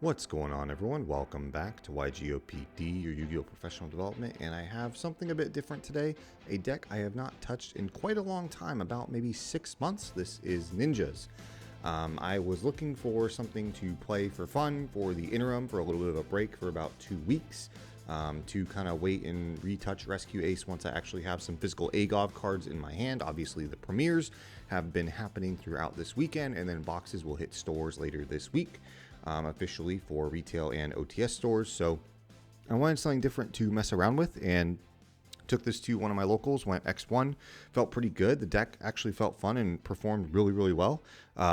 What's going on, everyone? Welcome back to YGOPD, your Yu-Gi-Oh! Professional Development, and I have something a bit different today, a deck I have not touched in quite a long time, about maybe 6 months. This is Ninjas. I was looking for something to play for fun for the interim, for a little bit of a break for about 2 weeks, to kind of wait and retouch Rescue Ace once I actually have some physical AGOV cards in my hand. Obviously, the premieres have been happening throughout this weekend, and then boxes will hit stores later this week. Officially for retail and OTS stores. So I wanted something different to mess around with and took this to one of my locals, went X1, felt pretty good. The deck actually felt fun and performed really, really well.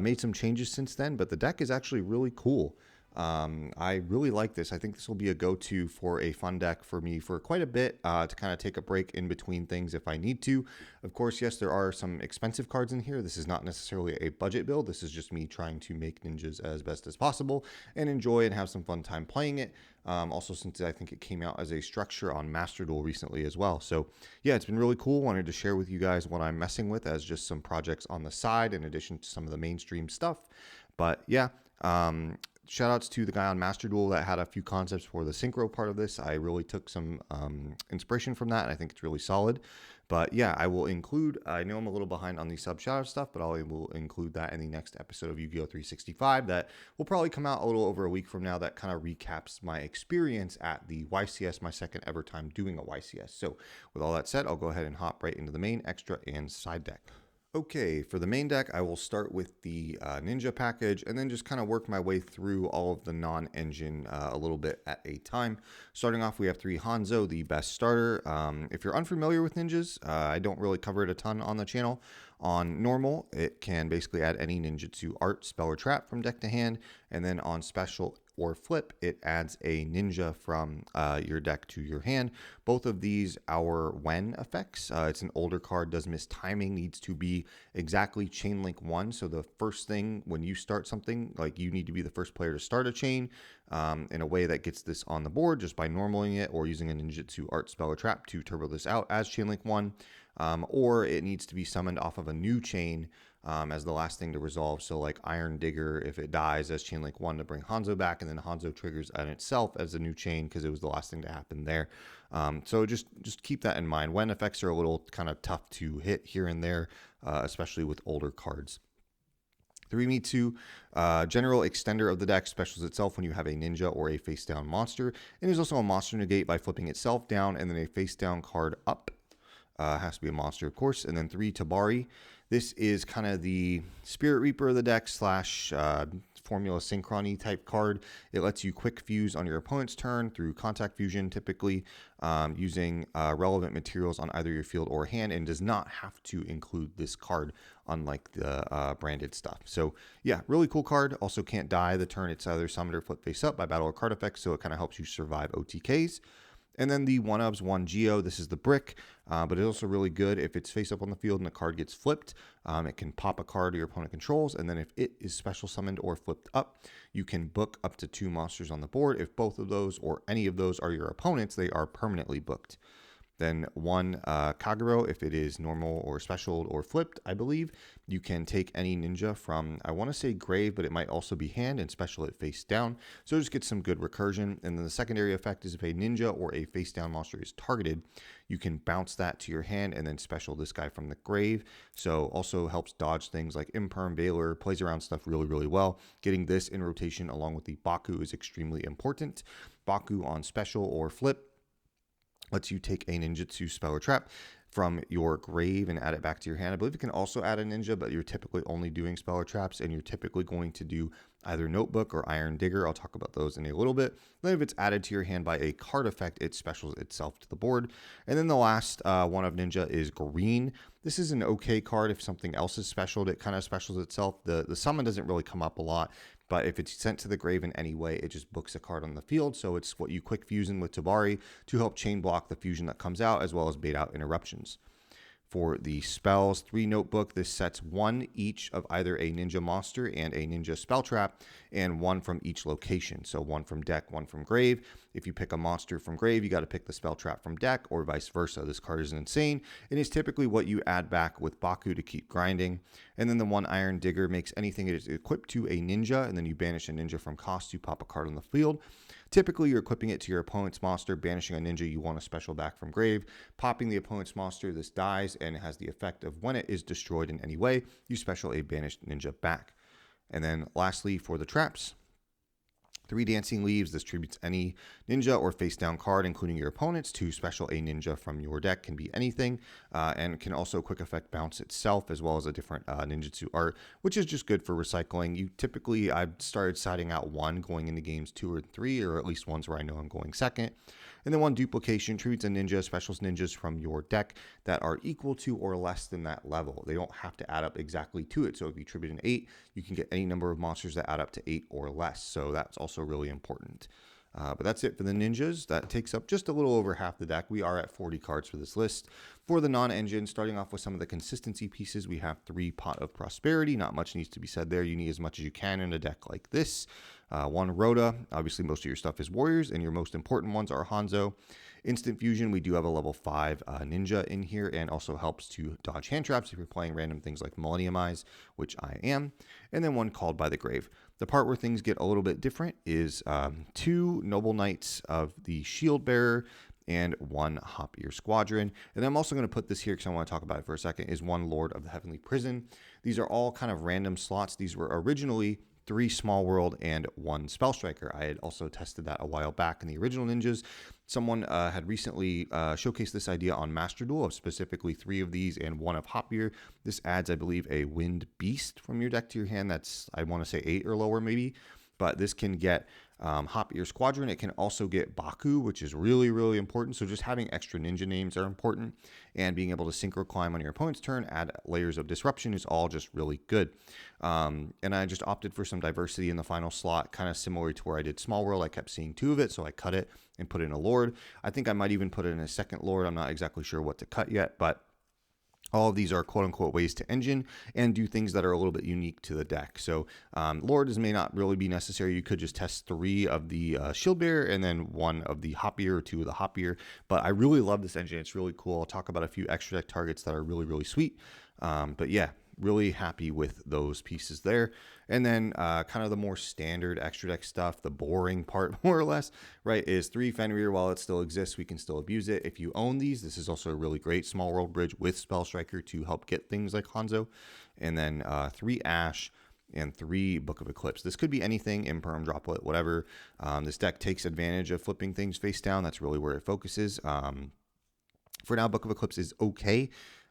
Made some changes since then, but the deck is actually really cool. I really like this. I think this will be a go-to for a fun deck for me for quite a bit to kind of take a break in between things if I need to. Of course, yes, there are some expensive cards in here. This is not necessarily a budget build. This is just me trying to make Ninjas as best as possible and enjoy and have some fun time playing it. Also, since I think it came out as a structure on Master Duel recently as well. So yeah, it's been really cool. Wanted to share with you guys what I'm messing with as just some projects on the side in addition to some of the mainstream stuff. But yeah, shout outs to the guy on Master Duel that had a few concepts for the synchro part of this. I really took some inspiration from that, and I think it's really solid. But yeah, I will include, I know I'm a little behind on the sub shout out stuff, but I will include that in the next episode of Yu-Gi-Oh! 365 that will probably come out a little over a week from now, that kind of recaps my experience at the YCS, my second ever time doing a YCS. So with all that said, I'll go ahead and hop right into the main, extra, and side deck. Okay, for the main deck, I will start with the Ninja package and then just kind of work my way through all of the non-engine a little bit at a time. Starting off, we have 3 Hanzo, the best starter. If you're unfamiliar with ninjas, I don't really cover it a ton on the channel. On normal, it can basically add any ninjutsu art, spell, or trap from deck to hand, and then on special or flip, it adds a ninja from your deck to your hand. Both of these are when effects. It's an older card, does miss timing, needs to be exactly chain link 1. So the first thing when you start something, like you need to be the first player to start a chain in a way that gets this on the board just by normaling it or using a ninjutsu art, spell, or trap to turbo this out as chain link 1. Or it needs to be summoned off of a new chain as the last thing to resolve. So like Iron Digger, if it dies as chain link 1 to bring Hanzo back, and then Hanzo triggers on itself as a new chain because it was the last thing to happen there. So just keep that in mind. When effects are a little kind of tough to hit here and there, especially with older cards. 3-2, general extender of the deck, specials itself when you have a ninja or a face down monster. And there's also a monster negate by flipping itself down and then a face down card up. Has to be a monster, of course. And then 3 Tabari. This is kind of the Spirit Reaper of the deck slash Formula Synchrony type card. It lets you quick fuse on your opponent's turn through contact fusion, typically using relevant materials on either your field or hand, and does not have to include this card, unlike the branded stuff. So yeah, really cool card. Also can't die the turn it's either summoned or flip face up by battle or card effects, so it kind of helps you survive OTKs. And then the 1-ofs 1 Geo, this is the brick, but it's also really good if it's face up on the field and the card gets flipped. It can pop a card your opponent controls, and then if it is special summoned or flipped up, you can book up to 2 monsters on the board. If both of those or any of those are your opponents, they are permanently booked. Then 1 Kagero, if it is normal or special or flipped, I believe, you can take any ninja from, I want to say grave, but it might also be hand, and special it face down. So just get some good recursion. And then the secondary effect is if a ninja or a face down monster is targeted, you can bounce that to your hand and then special this guy from the grave. So also helps dodge things like Imperm, Baylor, plays around stuff really, really well. Getting this in rotation along with the Baku is extremely important. Baku on special or flip lets you take a ninjutsu spell or trap from your grave and add it back to your hand. I believe it can also add a ninja, but you're typically only doing spell or traps, and you're typically going to do either Notebook or Iron Digger. I'll talk about those in a little bit. Then if it's added to your hand by a card effect, it specials itself to the board. And then the last one of Ninja is green. This is an okay card if something else is special. It kind of specials itself. The summon doesn't really come up a lot, but if it's sent to the grave in any way, it just books a card on the field. So it's what you quick fusion with Tabari to help chain block the fusion that comes out, as well as bait out interruptions. For the spells, 3 notebook. This sets 1 each of either a ninja monster and a ninja spell trap, and 1 from each location. So 1 from deck, 1 from grave. If you pick a monster from grave, you got to pick the spell trap from deck, or vice versa. This card is insane. It is typically what you add back with Baku to keep grinding. And then the 1 Iron Digger makes anything that is equipped to a ninja, and then you banish a ninja from cost, you pop a card on the field. Typically, you're equipping it to your opponent's monster, banishing a ninja you want a special back from grave, popping the opponent's monster. This dies and it has the effect of when it is destroyed in any way, you special a banished ninja back. And then lastly, for the traps, 3 Dancing Leaves. This tributes any ninja or face down card, including your opponent's, to special a ninja from your deck. Can be anything, and can also quick effect bounce itself, as well as a different ninjutsu art, which is just good for recycling. You typically, I've started siding out 1 going into games 2 or 3, or at least ones where I know I'm going second. And then 1 Duplication tributes a ninja, specials ninjas from your deck that are equal to or less than that level. They don't have to add up exactly to it. So if you tribute an 8, you can get any number of monsters that add up to 8 or less. So that's also really important. But that's it for the ninjas. That takes up just a little over half the deck. We are at 40 cards for this list. For the non-engine, starting off with some of the consistency pieces, we have 3 Pot of Prosperity. Not much needs to be said there. You need as much as you can in a deck like this. 1 Rhoda. Obviously, most of your stuff is warriors, and your most important ones are Hanzo. Instant Fusion, we do have a level 5 ninja in here, and also helps to dodge hand traps if you're playing random things like Millenniumize, which I am. And then 1 Called by the Grave. The part where things get a little bit different is 2 Noble Knights of the Shield Bearer and 1 Hop-Ear Squadron. And I'm also going to put this here because I want to talk about it for a second, is 1 Lord of the Heavenly Prison. These are all kind of random slots. These were originally 3 Small World and 1 Spell Striker. I had also tested that a while back in the original ninjas. Someone had recently showcased this idea on Master Duel of specifically 3 of these and 1 of Hop-Ear. This adds, I believe, a Wind Beast from your deck to your hand. That's, I want to say 8 or lower maybe. But this can get Hop-Ear Squadron. It can also get Baku, which is really, really important. So just having extra ninja names are important. And being able to synchro climb on your opponent's turn, add layers of disruption is all just really good. And I just opted for some diversity in the final slot, kind of similar to where I did Small World. I kept seeing 2 of it, so I cut it and put in a Lord. I think I might even put it in a second Lord. I'm not exactly sure what to cut yet, but all of these are quote-unquote ways to engine and do things that are a little bit unique to the deck. So Lord may not really be necessary. You could just test 3 of the Shield Bearer and then 1 of the Hop-Ear or 2 of the Hop-Ear. But I really love this engine. It's really cool. I'll talk about a few extra deck targets that are really, really sweet. But yeah, really happy with those pieces there. And then kind of the more standard extra deck stuff, the boring part more or less, right, is 3 Fenrir. While it still exists, we can still abuse it. If you own these, this is also a really great Small World Bridge with Spell Striker to help get things like Hanzo. And then 3 Ash and 3 Book of Eclipse. This could be anything, Imperm, Droplet, whatever. This deck takes advantage of flipping things face down. That's really where it focuses. For now, Book of Eclipse is okay.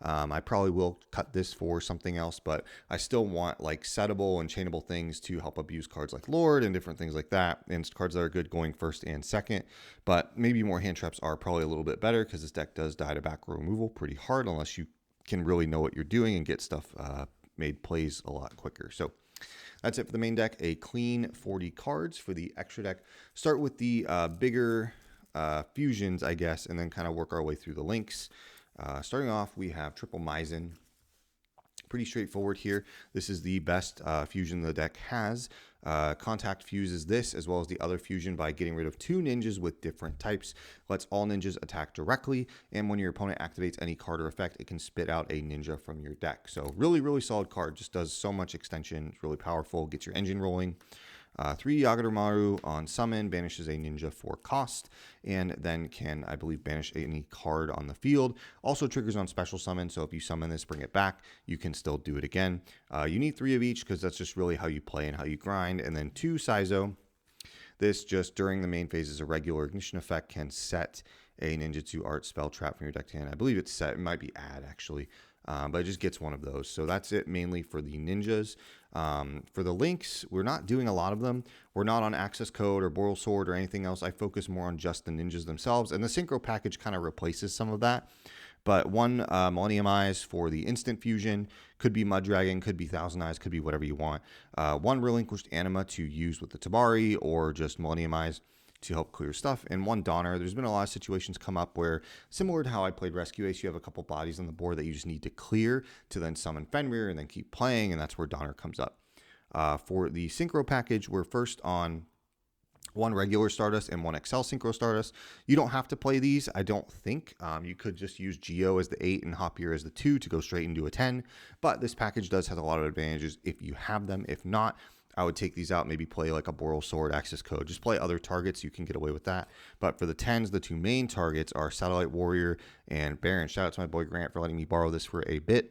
I probably will cut this for something else, but I still want like settable and chainable things to help abuse cards like Lord and different things like that, and cards that are good going first and second. But maybe more hand traps are probably a little bit better because this deck does die to back row removal pretty hard unless you can really know what you're doing and get stuff made plays a lot quicker. So that's it for the main deck. A clean 40 cards for the extra deck. Start with the bigger fusions, I guess, and then kind of work our way through the links. Starting off, we have Triple Maizen. Pretty straightforward here. This is the best fusion the deck has. Contact fuses this as well as the other fusion by getting rid of 2 ninjas with different types. Lets all ninjas attack directly, and when your opponent activates any card or effect, it can spit out a ninja from your deck. So really, really solid card. Just does so much extension. It's really powerful. Gets your engine rolling. 3 Yagoromaru on summon, banishes a ninja for cost, and then can, I believe, banish any card on the field. Also triggers on special summon, so if you summon this, bring it back, you can still do it again. You need 3 of each because that's just really how you play and how you grind. And then 2 Saizo. This just during the main phase is a regular ignition effect, can set a ninjutsu art spell trap from your deck to hand. I believe it's set, it might be add actually. But it just gets 1 of those. So that's it mainly for the ninjas. For the links, we're not doing a lot of them. We're not on Access Code or Boral Sword or anything else. I focus more on just the ninjas themselves. And the Synchro package kind of replaces some of that. But 1 Millenniumize for the instant fusion. Could be Mud Dragon, could be Thousand Eyes, could be whatever you want. 1 Relinquished Anima to use with the Tabari or just Millenniumize. to help clear stuff, and 1 Donner. There's been a lot of situations come up where, similar to how I played Rescue Ace, you have a couple bodies on the board that you just need to clear to then summon Fenrir and then keep playing, and that's where Donner comes up. For the Synchro package, we're first on 1 regular Stardust and 1 XL Synchro Stardust. You don't have to play these, I don't think. You could just use Geo as the 8 and Hopier as the 2 to go straight into a 10, but this package does have a lot of advantages if you have them. If not, I would take these out, maybe play like a Boral Sword, Access Code. Just play other targets, you can get away with that. But for the 10s, the 2 main targets are Satellite Warrior and Baron. Shout out to my boy Grant for letting me borrow this for a bit.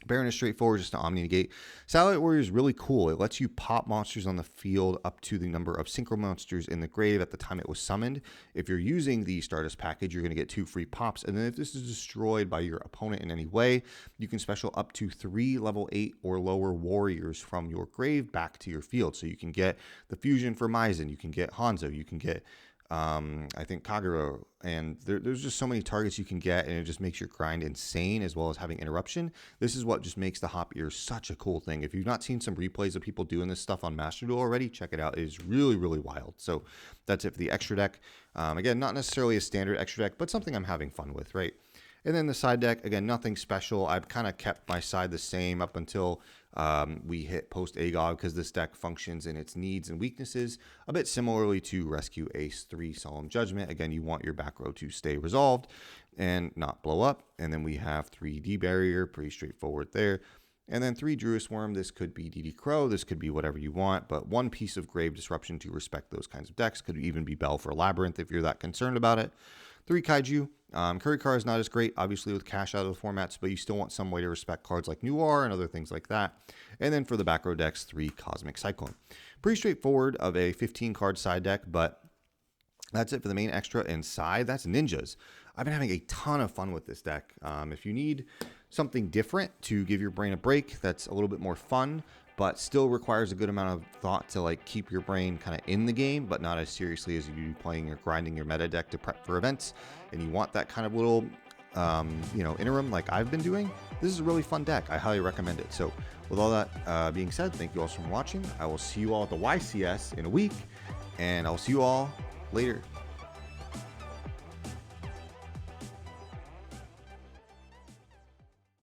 Baron is straightforward, just to Omni Negate. Satellite Warrior is really cool. It lets you pop monsters on the field up to the number of Synchro monsters in the grave at the time it was summoned. If you're using the Stardust package, you're going to get 2 free pops. And then if this is destroyed by your opponent in any way, you can special up to 3 level 8 or lower warriors from your grave back to your field. So you can get the fusion for Maizen, you can get Hanzo, you can get I think Kagero, and there's just so many targets you can get, and it just makes your grind insane, as well as having interruption. This is what just makes the Hopier such a cool thing. If you've not seen some replays of people doing this stuff on Master Duel already, check it out. It is really, really wild. So that's it for the extra deck. Again, not necessarily a standard extra deck, but something I'm having fun with, right? And then the side deck, again, nothing special. I've kind of kept my side the same up until we hit post AGOG, because this deck functions in its needs and weaknesses a bit similarly to Rescue Ace 3 Solemn Judgment. Again, you want your back row to stay resolved and not blow up. And then we have 3 D Barrier, pretty straightforward there. And then 3 Druid Worm. This could be DD Crow, this could be whatever you want, but 1 piece of Grave Disruption to respect those kinds of decks. Could even be Bell for Labyrinth if you're that concerned about it. 3 Kaiju. Curry Card is not as great, obviously, with cash out of the formats, but you still want some way to respect cards like Noir and other things like that. And then for the back row decks, 3 Cosmic Cyclone. Pretty straightforward of a 15-card side deck, but that's it for the main extra and side. That's Ninjas. I've been having a ton of fun with this deck. If you need something different to give your brain a break that's a little bit more fun, but still requires a good amount of thought to like keep your brain kind of in the game, but not as seriously as you do playing or grinding your meta deck to prep for events, and you want that kind of little interim like I've been doing, this is a really fun deck. I highly recommend it. So with all that being said, thank you all for watching. I will see you all at the YCS in a week, and I'll see you all later.